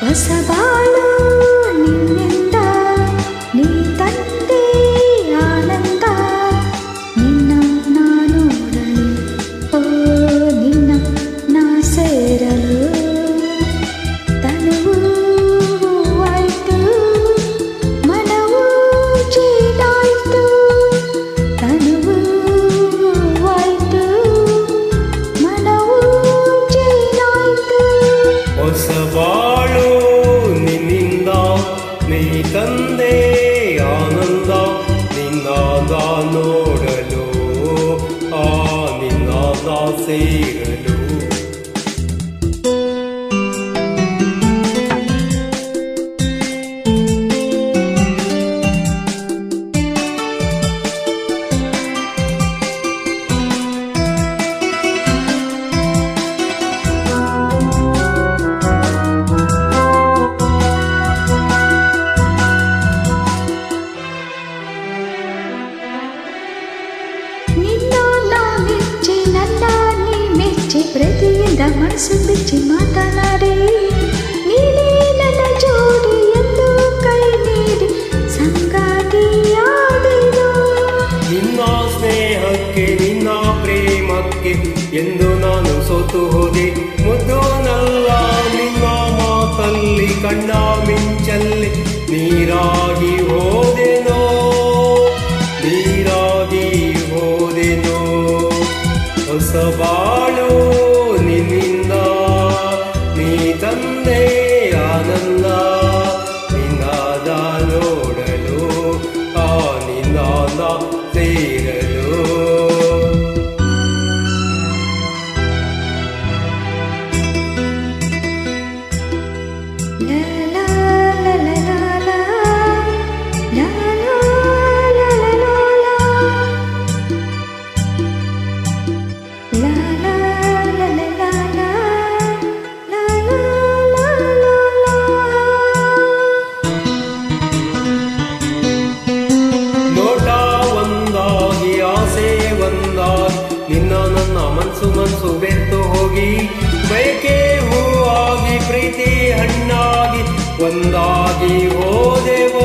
ಹೊಸಬಾಳು ನಿನ್ನಿಂದ ನೀ ತಂದೆ ಆನಂದ ನಿನ್ನ ನಾ ನೋಡಲು ಓ ನಿನ್ನ ನಾ ಸೇರಲು ತನುವು ಆಯ್ತು ಮನವು ಚೀಟಾಯ್ತು ತನುವು ಆಯ್ತು ಮನವು ಚೀಟಾಯ್ತು ಹೊಸಬಾಳು ನಿನ್ನಿಂದ ನೀ ತಂದೆ ಆನಂದ ನಿನ್ನಾದ ನೋಡಲು ನಿನ್ನಾದ ಸೇರಲು ಪ್ರತಿಯಿಂದ ಮನಸ್ಸು ಬಿಚ್ಚಿ ಮಾತನಾಡಿ ನೀನೇ ನನ್ನ ಜೋಡಿ ಎಂದು ಕೈ ನೀಡಿ ಸಂಗಾತಿಯಾದೆನು ನಿನ್ನ ಸ್ನೇಹಕ್ಕೆ ನಿನ್ನ ಪ್ರೇಮಕ್ಕೆ ಎಂದು ನಾನು ಸೋತು ಹೋದೆ ಮುದ್ದೋನಲ್ಲ ನಿನ್ನ ಮಾತಲ್ಲಿ ಕಣ್ಣ ಮಿಂಚಲ್ಲಿ ನೀರಾಗಿ ಹೋದೆನೋ ನೀರಾಗಿ ಹೋದೆನೋ ಹೊಸಬಾಳು ನಿನ್ನಿಂದ ನೀ ತಂದೆ ಆನಂದ ನಿನ್ನಾದ ನೋಡಲು ನಿನ್ನಾದ ಸೇರಲು ನಿನ್ನ ನನ್ನ ಮನ್ಸು ಬೆತ್ತು ಹೋಗಿ ಬಯಕೆ ಹೂವಾಗಿ ಪ್ರೀತಿ ಹಣ್ಣಾಗಿ ಒಂದಾಗಿ ಹೋದೆವು